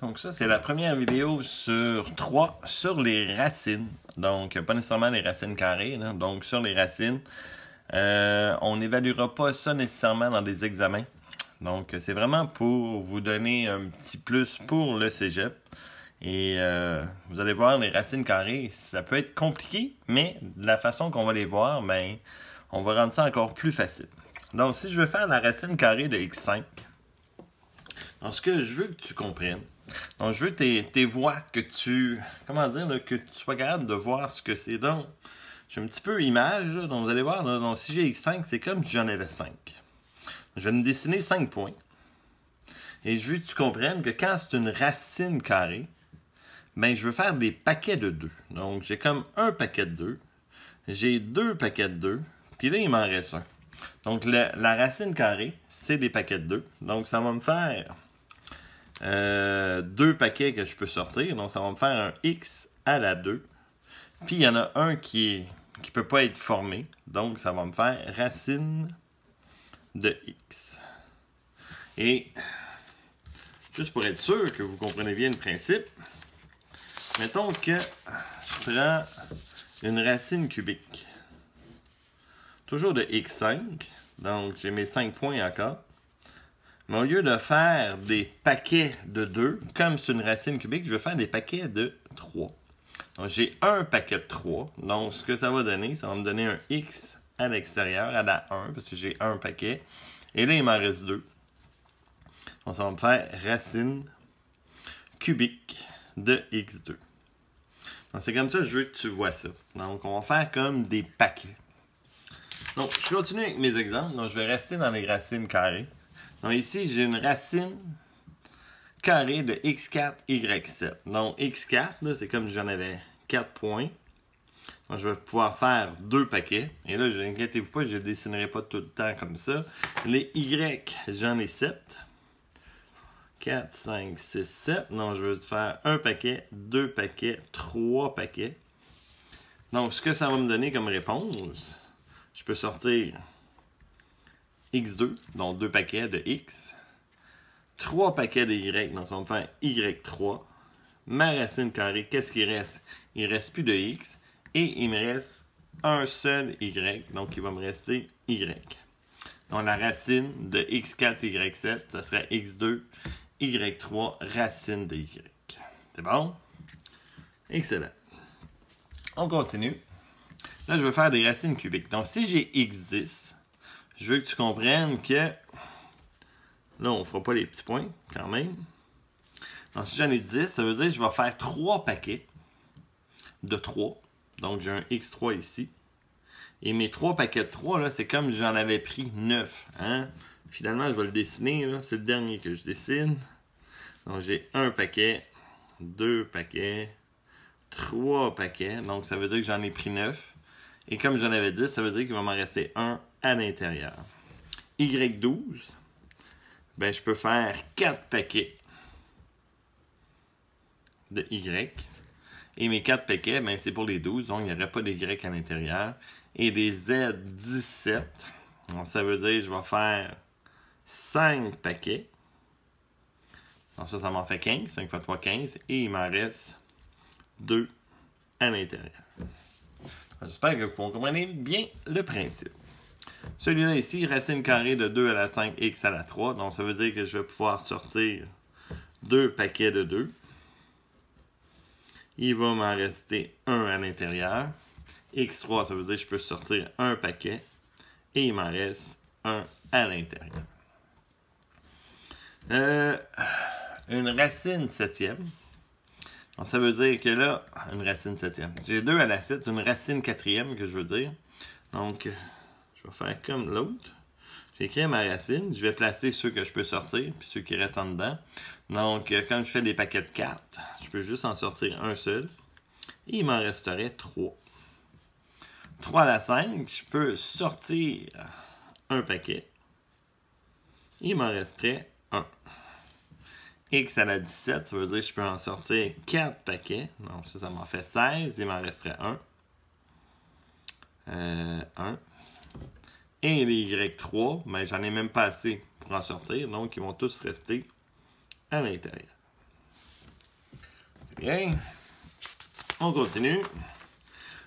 Donc ça, c'est la première vidéo sur 3 sur les racines. Donc, pas nécessairement les racines carrées, là. Donc sur les racines. On n'évaluera pas ça nécessairement dans des examens. Donc, c'est vraiment pour vous donner un petit plus pour le cégep. Et vous allez voir, les racines carrées, ça peut être compliqué, mais de la façon qu'on va les voir, ben, on va rendre ça encore plus facile. Donc, si je veux faire la racine carrée de x5, donc ce que je veux que tu comprennes, donc je veux tes voix, que tu, comment dire, là, que tu sois capable de voir ce que c'est. Donc, j'ai un petit peu image, là, donc vous allez voir, là, donc si j'ai x5, c'est comme si j'en avais 5. Je vais me dessiner 5 points. Et je veux que tu comprennes que quand c'est une racine carrée, ben, je veux faire des paquets de 2. Donc, j'ai comme un paquet de 2. J'ai 2 paquets de 2. Puis là, il m'en reste un. Donc, la racine carrée, c'est des paquets de 2. Donc, ça va me faire 2 paquets que je peux sortir. Donc, ça va me faire un x à la 2. Puis, il y en a un qui peut pas être formé. Donc, ça va me faire racine de x. Et, juste pour être sûr que vous comprenez bien le principe, mettons que je prends une racine cubique. Toujours de x5. Donc, j'ai mes 5 points encore. Mais au lieu de faire des paquets de 2, comme c'est une racine cubique, je vais faire des paquets de 3. Donc, j'ai un paquet de 3. Donc, ce que ça va donner, ça va me donner un x à l'extérieur, à la 1, parce que j'ai un paquet. Et là, il m'en reste 2. Donc, ça va me faire racine cubique de x2. Donc, c'est comme ça que je veux que tu vois ça. Donc, on va faire comme des paquets. Donc, je continue avec mes exemples. Donc, je vais rester dans les racines carrées. Donc, ici, j'ai une racine carrée de x4, y7. Donc, x4, c'est comme si j'en avais 4 points. Donc, je vais pouvoir faire 2 paquets. Et là, inquiétez-vous pas, je ne dessinerai pas tout le temps comme ça. Les y, j'en ai 7. 4, 5, 6, 7. Donc, je veux faire un paquet, 2 paquets, 3 paquets. Donc, ce que ça va me donner comme réponse, je peux sortir x2, donc 2 paquets de x. 3 paquets de y, donc ça va me faire y3. Ma racine carrée, qu'est-ce qu'il reste? Il ne reste plus de x. Et il me reste un seul y, donc il va me rester y. Donc, la racine de x4, y7, ça serait x2, y3, racine de y. C'est bon? Excellent. On continue. Là, je vais faire des racines cubiques. Donc, si j'ai x10, je veux que tu comprennes que... Là, on ne fera pas les petits points, quand même. Donc, si j'en ai 10, ça veut dire que je vais faire 3 paquets de 3. Donc, j'ai un x3 ici. Et mes 3 paquets de 3, là, c'est comme si j'en avais pris 9. Hein? Finalement, je vais le dessiner. C'est le dernier que je dessine. Donc, j'ai un paquet, 2 paquets, 3 paquets. Donc, ça veut dire que j'en ai pris 9. Et comme j'en avais 10, ça veut dire qu'il va m'en rester un à l'intérieur. Y12, ben, je peux faire 4 paquets de Y. Et mes 4 paquets, ben, c'est pour les 12, donc il n'y aurait pas d'Y à l'intérieur. Et des Z17, donc ça veut dire que je vais faire 5 paquets. Donc ça m'en fait 15, 5 x 3, 15. Et il m'en reste 2 à l'intérieur. J'espère que vous comprenez bien le principe. Celui-là ici, racine carrée de 2 à la 5, x à la 3. Donc ça veut dire que je vais pouvoir sortir 2 paquets de 2. Il va m'en rester 1 à l'intérieur. x3, ça veut dire que je peux sortir un paquet. Et il m'en reste 1 à l'intérieur. Une racine septième. Donc, ça veut dire que là, une racine septième. J'ai 2 à la 7, c'est une racine quatrième que je veux dire. Donc, je vais faire comme l'autre. J'écris ma racine, je vais placer ceux que je peux sortir, puis ceux qui restent en dedans. Donc, quand je fais des paquets de 4, je peux juste en sortir un seul. Et il m'en resterait 3. 3 à la 5, je peux sortir un paquet. Il m'en resterait 1. X à la 17, ça veut dire que je peux en sortir 4 paquets. Donc ça m'en fait 16. Il m'en resterait 1. 1. Et les Y3, ben, j'en ai même pas assez pour en sortir. Donc, ils vont tous rester à l'intérieur. Bien. On continue.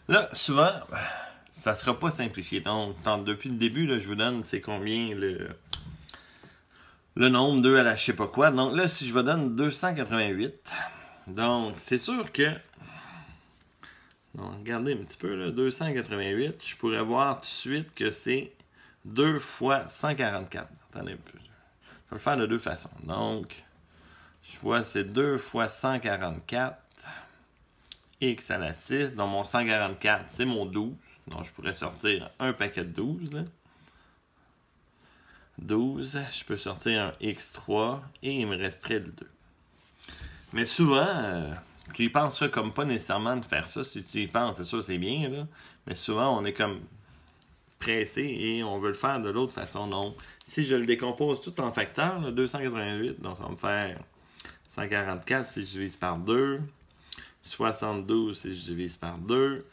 Là, souvent, ça ne sera pas simplifié. Donc, depuis le début, là, je vous donne c'est combien le nombre 2 à la je sais pas quoi. Donc là, si je vous donne 288, donc c'est sûr que... Donc, regardez un petit peu, là, 288, je pourrais voir tout de suite que c'est 2 fois 144. Attendez un peu. Je vais le faire de deux façons. Donc, je vois c'est 2 fois 144, x à la 6. Donc, mon 144, c'est mon 12. Donc, je pourrais sortir un paquet de 12. Là. 12, je peux sortir un x3 et il me resterait le 2. Mais souvent, tu y penses comme pas nécessairement de faire ça. Si tu y penses, c'est sûr, c'est bien. Là. Mais souvent, on est comme pressé et on veut le faire de l'autre façon. Donc, si je le décompose tout en facteurs, là, 288, donc ça va me faire 144 si je divise par 2, 72 si je divise par 2,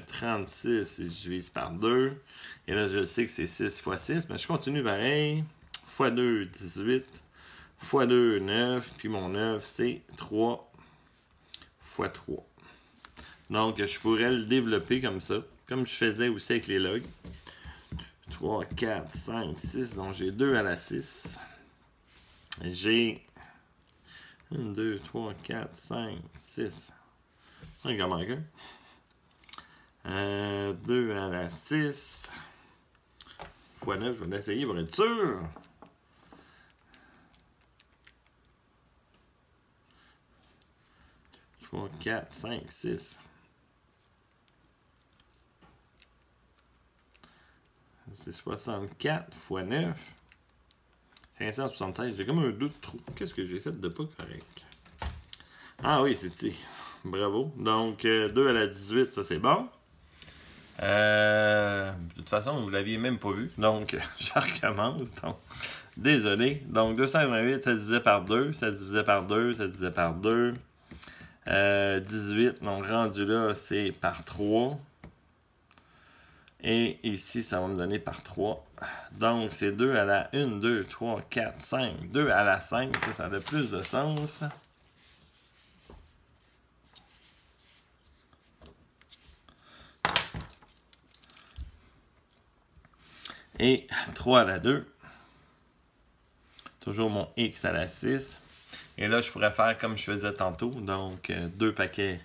36 si je divise par 2, et là je sais que c'est 6 fois 6, mais je continue pareil, fois 2, 18, fois 2, 9, puis mon 9 c'est 3 fois 3. Donc je pourrais le développer comme ça, comme je faisais aussi avec les logs. 3, 4, 5, 6, donc j'ai 2 à la 6. J'ai 1, 2, 3, 4, 5, 6. C'est comment que 2 à la 6 fois 9, je vais l'essayer pour être sûr. Trois, 4, 5, 6. C'est 64 fois 9. 576. J'ai comme un doute trop. Qu'est-ce que j'ai fait de pas correct? Ah oui, c'est ça. Bravo. Donc, 2 à la 18, ça c'est bon. De toute façon, vous ne l'aviez même pas vu. Donc, je recommence. Donc, désolé. Donc, 228, ça divisait par 2. Ça divisait par 2. Ça divisait par 2. 18. Donc, rendu là, c'est par 3. Et ici, ça va me donner par 3. Donc, c'est 2 à la 1, 2, 3, 4, 5. 2 à la 5, ça a plus de sens. Et 3 à la 2. Toujours mon x à la 6. Et là, je pourrais faire comme je faisais tantôt. Donc, 2 paquets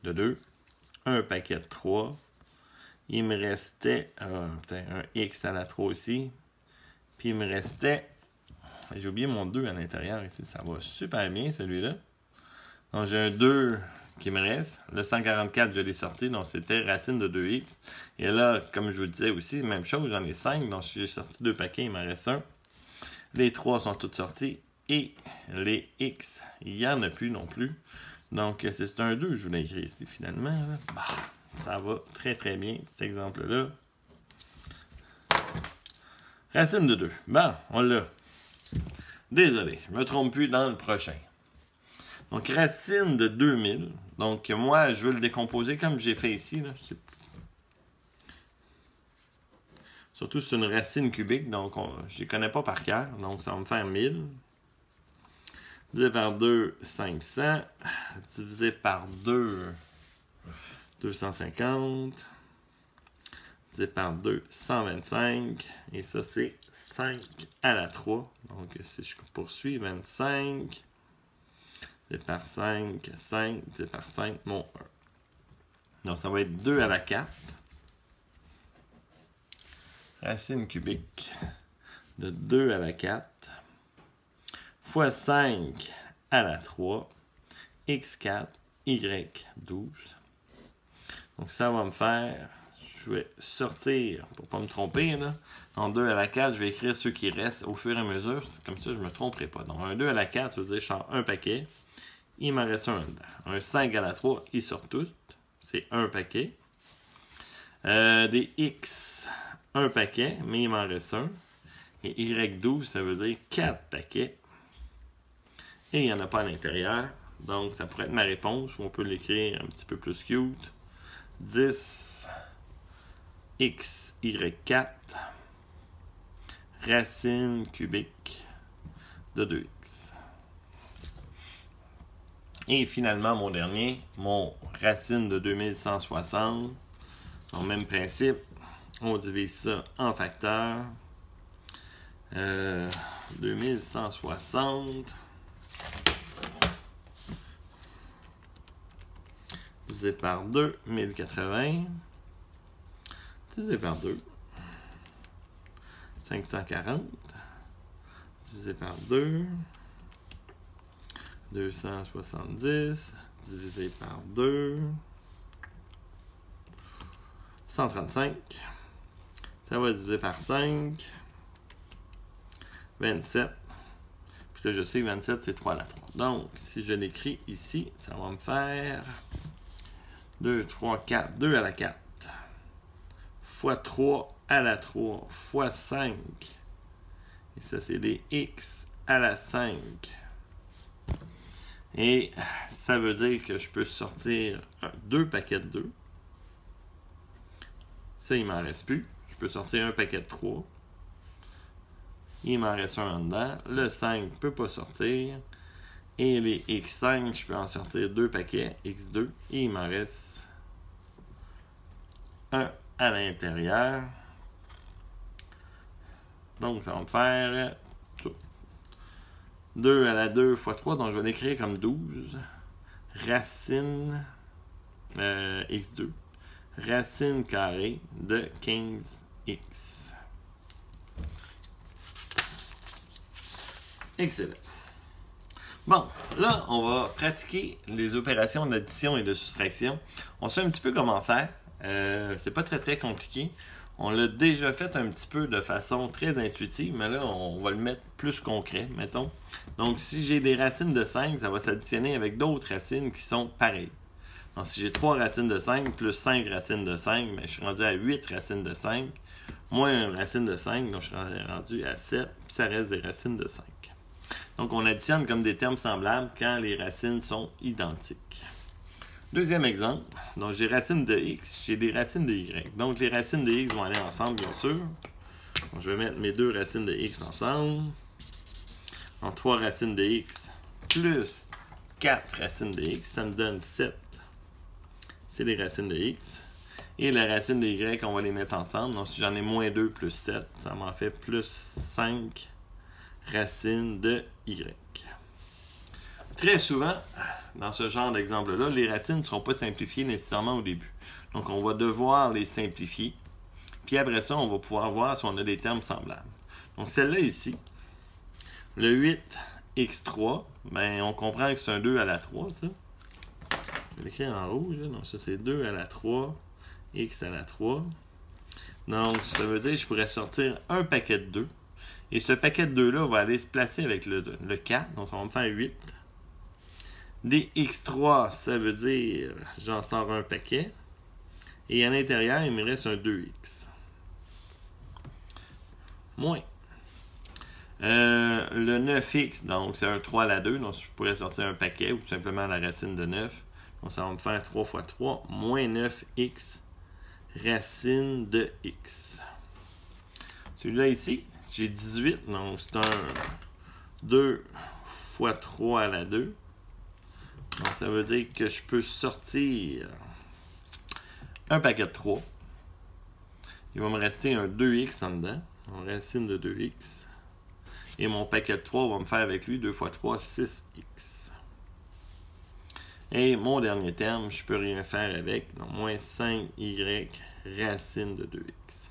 de 2. Un paquet de 3. Il me restait un x à la 3 aussi. Puis il me restait... J'ai oublié mon 2 à l'intérieur ici. Ça va super bien celui-là. Donc j'ai un 2 qui me reste. Le 144, je l'ai sorti. Donc c'était racine de 2x. Et là, comme je vous disais aussi, même chose. J'en ai 5. Donc si j'ai sorti 2 paquets, il m'en reste un. Les 3 sont toutes sortis. Et les x, il n'y en a plus non plus. Donc c'est un 2 je voulais écrire ici finalement. Bah. Ça va très très bien, cet exemple-là. Racine de 2. Bon, on l'a. Désolé, je me trompe plus dans le prochain. Donc, racine de 2000. Donc, moi, je veux le décomposer comme j'ai fait ici. Là. Surtout, c'est une racine cubique, donc je ne les connais pas par cœur. Donc, ça va me faire 1000. Divisé par 2, 500. Divisé par 2... 250, divisé par 2, 125, et ça c'est 5 à la 3, donc si je poursuis, 25, divisé par 5, 5, divisé par 5, mon 1. Donc ça va être 2 à la 4, racine cubique de 2 à la 4, fois 5 à la 3, x4, y12. Donc, ça va me faire, je vais sortir, pour ne pas me tromper, là. En 2 à la 4, je vais écrire ceux qui restent au fur et à mesure. Comme ça, je ne me tromperai pas. Donc, un 2 à la 4, ça veut dire que je sors un paquet. Il m'en reste un dedans. Un 5 à la 3, ils sortent tous. C'est un paquet. Des X, un paquet, mais il m'en reste un. Et Y12, ça veut dire 4 paquets. Et il n'y en a pas à l'intérieur. Donc, ça pourrait être ma réponse. Ou on peut l'écrire un petit peu plus cute. 10 x, y4 racine cubique de 2x. Et finalement, mon dernier, mon racine de 2160. Donc, même principe, on divise ça en facteurs. 2160 divisé par 2, 1080 divisé par 2, 540 divisé par 2, 270 divisé par 2, 135. Ça va diviser par 5, 27. Puis là, je sais que 27, c'est 3 à la 3. Donc, si je l'écris ici, ça va me faire 2, 3, 4, 2 à la 4, fois 3 à la 3, fois 5. Et ça, c'est des x à la 5. Et ça veut dire que je peux sortir 2 paquets de 2. Ça, il m'en reste plus. Je peux sortir un paquet de 3. Il m'en reste un en dedans. Le 5 ne peut pas sortir. Et les x5, je peux en sortir 2 paquets, x2. Et il m'en reste un à l'intérieur. Donc, ça va me faire ça. 2 à la 2 fois 3. Donc, je vais l'écrire comme 12. Racine x2. Racine carrée de 15x. Excellent. Bon, là, on va pratiquer les opérations d'addition et de soustraction. On sait un petit peu comment faire. C'est pas très compliqué. On l'a déjà fait un petit peu de façon très intuitive, mais là, on va le mettre plus concret, mettons. Donc, si j'ai des racines de 5, ça va s'additionner avec d'autres racines qui sont pareilles. Donc, si j'ai 3 racines de 5 plus 5 racines de 5, bien, je suis rendu à 8 racines de 5, moins une racine de 5, donc je suis rendu à 7, puis ça reste des racines de 5. Donc, on additionne comme des termes semblables quand les racines sont identiques. Deuxième exemple, donc j'ai racines de x, j'ai des racines de y. Donc, les racines de x vont aller ensemble, bien sûr. Donc, je vais mettre mes deux racines de x ensemble. Donc, 3 racines de x plus 4 racines de x, ça me donne 7. C'est les racines de x. Et la racine de y, on va les mettre ensemble. Donc, si j'en ai moins 2 plus 7, ça m'en fait plus 5 racines de y. Très souvent, dans ce genre d'exemple-là, les racines ne seront pas simplifiées nécessairement au début. Donc, on va devoir les simplifier. Puis après ça, on va pouvoir voir si on a des termes semblables. Donc, celle-là ici, le 8x3, ben, on comprend que c'est un 2 à la 3, ça. Je vais l'écrire en rouge. Là. Donc, ça, c'est 2 à la 3, x à la 3. Donc, ça veut dire que je pourrais sortir un paquet de 2. Et ce paquet de 2-là va aller se placer avec le 4. Donc, ça va me faire 8. Des x3, ça veut dire j'en sors un paquet. Et à l'intérieur, il me reste un 2x. Moins. Le 9x, donc c'est un 3 à la 2. Donc, je pourrais sortir un paquet ou tout simplement la racine de 9. Donc, ça va me faire 3 fois 3, moins 9x, racine de x. Celui-là ici, j'ai 18. Donc, c'est un 2 fois 3 à la 2. Donc, ça veut dire que je peux sortir un paquet de 3. Il va me rester un 2x en dedans. Donc, racine de 2x. Et mon paquet de 3 va me faire avec lui 2 fois 3, 6x. Et mon dernier terme, je peux rien faire avec. Donc, moins 5y racine de 2x.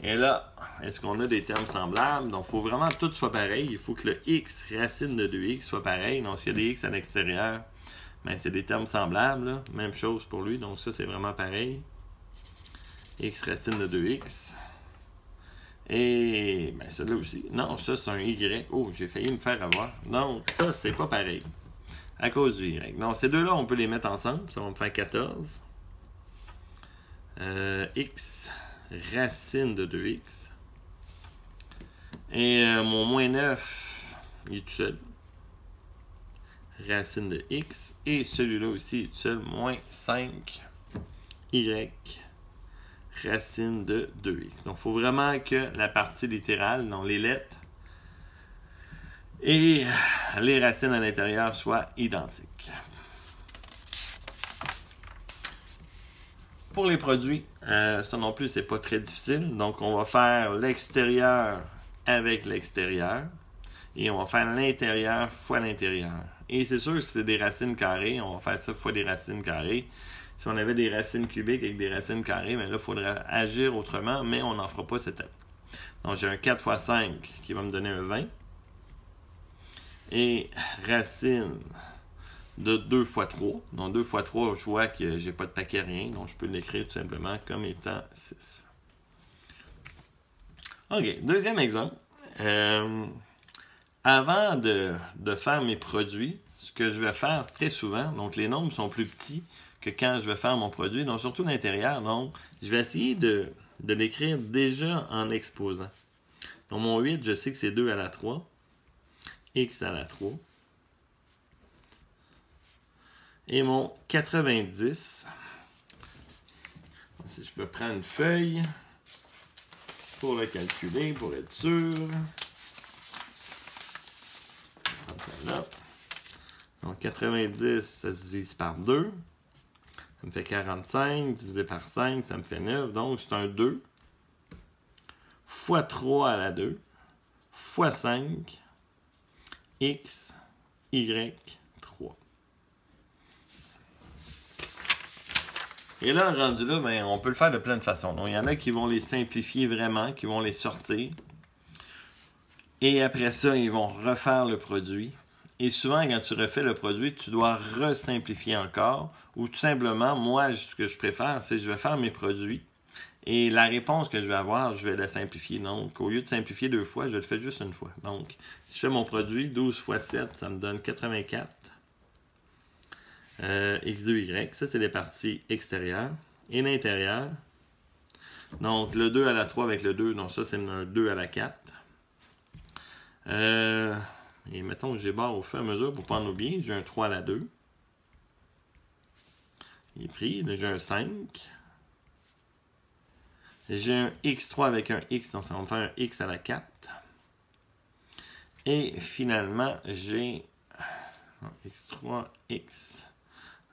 Et là, est-ce qu'on a des termes semblables? Donc, il faut vraiment que tout soit pareil. Il faut que le x racine de 2x soit pareil. Donc, s'il y a des x à l'extérieur, ben, c'est des termes semblables. Là. Même chose pour lui. Donc, ça, c'est vraiment pareil. X racine de 2x. Et ben, celui-là aussi. Non, ça, c'est un y. Oh, j'ai failli me faire avoir. Donc, ça, c'est pas pareil. À cause du y. Donc, ces deux-là, on peut les mettre ensemble. Ça va me faire 14. X racine de 2x. Et mon moins 9, il est tout seul. Racine de x. Et celui-là aussi est tout seul. Moins 5 y racine de 2x. Donc, il faut vraiment que la partie littérale, donc les lettres, et les racines à l'intérieur soient identiques. Pour les produits, ça non plus, c'est pas très difficile. Donc, on va faire l'extérieur avec l'extérieur. Et on va faire l'intérieur fois l'intérieur. Et c'est sûr que c'est des racines carrées. On va faire ça fois des racines carrées. Si on avait des racines cubiques avec des racines carrées, mais là, il faudrait agir autrement, mais on n'en fera pas cette année. Donc, j'ai un 4 fois 5 qui va me donner un 20. Et racine de 2 fois 3. Donc 2 fois 3, je vois que j'ai pas de paquet rien. Donc je peux l'écrire tout simplement comme étant 6. OK, deuxième exemple. Avant de faire mes produits, ce que je vais faire très souvent, donc les nombres sont plus petits que quand je vais faire mon produit, donc surtout l'intérieur. Donc je vais essayer de l'écrire déjà en exposant. Donc mon 8, je sais que c'est 2 à la 3. X à la 3. Et mon 90, si je peux prendre une feuille pour le calculer, pour être sûr. Je vais prendre celle-là. Donc 90, ça se divise par 2. Ça me fait 45, divisé par 5, ça me fait 9. Donc c'est un 2 fois 3 à la 2 fois 5, x, y, 3. Et là, rendu là, ben, on peut le faire de plein de façons. Donc, il y en a qui vont les simplifier vraiment, qui vont les sortir. Et après ça, ils vont refaire le produit. Et souvent, quand tu refais le produit, tu dois resimplifier encore. Ou tout simplement, moi, ce que je préfère, c'est que je vais faire mes produits. Et la réponse que je vais avoir, je vais la simplifier. Donc, au lieu de simplifier 2 fois, je le fais juste une fois. Donc, si je fais mon produit, 12 fois 7, ça me donne 84. X2, Y, ça c'est les parties extérieures. Et l'intérieur, donc le 2 à la 3 avec le 2, donc ça c'est un 2 à la 4. Et mettons que j'ai barre au fur et à mesure pour ne pas en oublier, j'ai un 3 à la 2. Il est pris, là j'ai un 5. J'ai un X3 avec un X, donc ça va me faire un X à la 4. Et finalement, j'ai X3, X.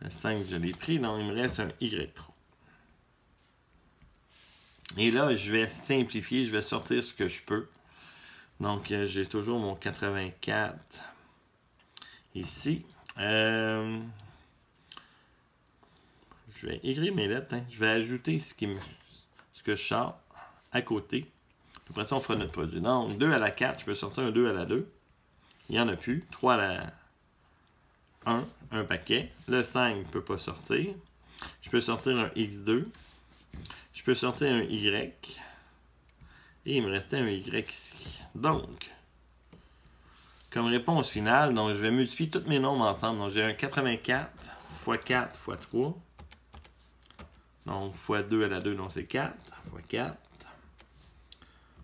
Le 5, je l'ai pris, donc il me reste un Y3. Et là, je vais simplifier, je vais sortir ce que je peux. Donc, j'ai toujours mon 84 ici. Je vais écrire mes lettres. Hein. Je vais ajouter ce que je sors à côté. Après ça, on fera notre produit. Donc, 2 à la 4, je peux sortir un 2 à la 2. Il n'y en a plus. 3 à la 1, un paquet. Le 5 ne peut pas sortir. Je peux sortir un X2. Je peux sortir un Y. Et il me restait un Y ici. Donc, comme réponse finale, donc je vais multiplier tous mes nombres ensemble. Donc, j'ai un 84 fois 4 fois 3. Donc, fois 2 à la 2, donc c'est 4. Fois 4.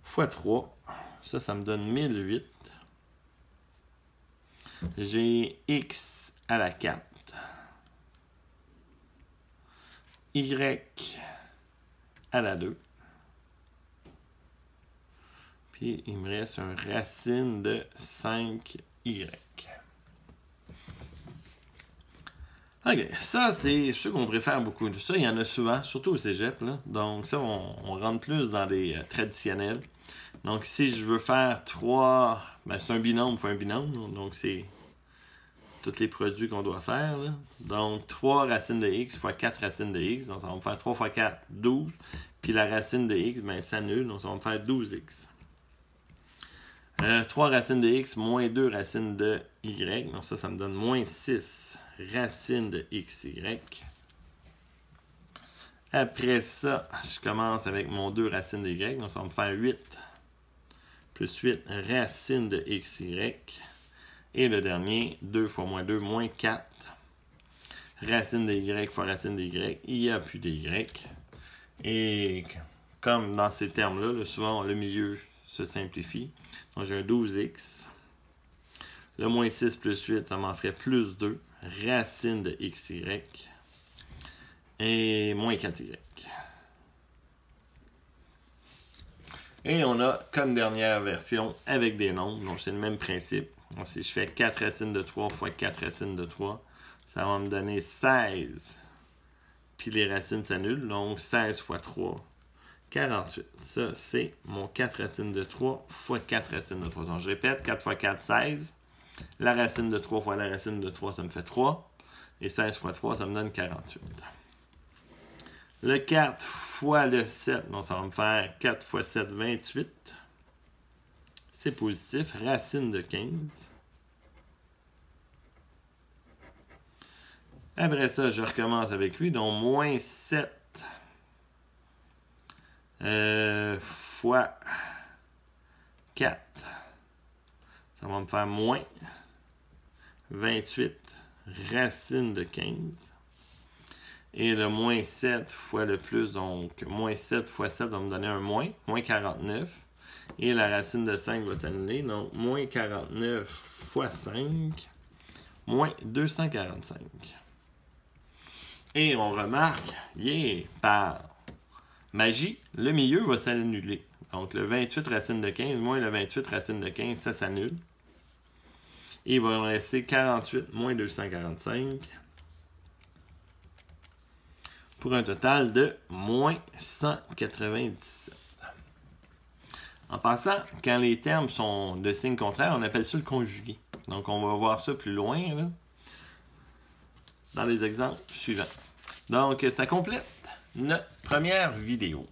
Fois 3. Ça me donne 1008. J'ai X à la 4. Y à la 2. Puis, il me reste un racine de 5Y. OK, ça, c'est ce qu'on préfère beaucoup. Ça, il y en a souvent, surtout au cégep. Là. Donc, ça, on rentre plus dans les traditionnels. Donc, si je veux faire 3... Ben, c'est un binôme, il faut un binôme. Donc, c'est tous les produits qu'on doit faire. Là. Donc, 3 racines de x fois 4 racines de x. Donc, ça va me faire 3 fois 4, 12. Puis la racine de x, ben, ça annule. Donc, ça va me faire 12x. 3 racines de x moins 2 racines de y. Donc, ça me donne moins 6 racines de xy. Après ça, je commence avec mon 2 racines de y. Donc, ça va me faire 8 plus 8 racines de xy. Et le dernier, 2 fois moins 2, moins 4. Racine de y fois racine de y. Il n'y a plus de y. Et comme dans ces termes-là, souvent le milieu se simplifie. Donc j'ai un 12x. Le moins 6 plus 8, ça m'en ferait plus 2. Racine de xy. Et moins 4y. Et on a comme dernière version avec des nombres. Donc c'est le même principe. Donc, si je fais 4 racines de 3 fois 4 racines de 3, ça va me donner 16 Puis les racines s'annulent. Donc 16 fois 3, 48. Ça, c'est mon 4 racines de 3 fois 4 racines de 3. Donc je répète, 4 fois 4, 16. La racine de 3 fois la racine de 3, ça me fait 3. Et 16 fois 3, ça me donne 48. Le 4 fois le 7, donc ça va me faire 4 fois 7, 28. C'est positif. Racine de 15. Après ça, je recommence avec lui. Donc, moins 7 fois 4. Ça va me faire moins 28 racine de 15. Et le moins 7 fois le plus, donc moins 7 fois 7 va me donner un moins 49. Et la racine de 5 va s'annuler, donc moins 49 fois 5, moins 245. Et on remarque, par magie, le milieu va s'annuler. Donc le 28 racine de 15 moins le 28 racine de 15, ça s'annule. Et il va me rester 48 moins 245. Pour un total de moins 197. En passant, quand les termes sont de signe contraire, on appelle ça le conjugué. Donc, on va voir ça plus loin, là, dans les exemples suivants. Donc, ça complète notre première vidéo.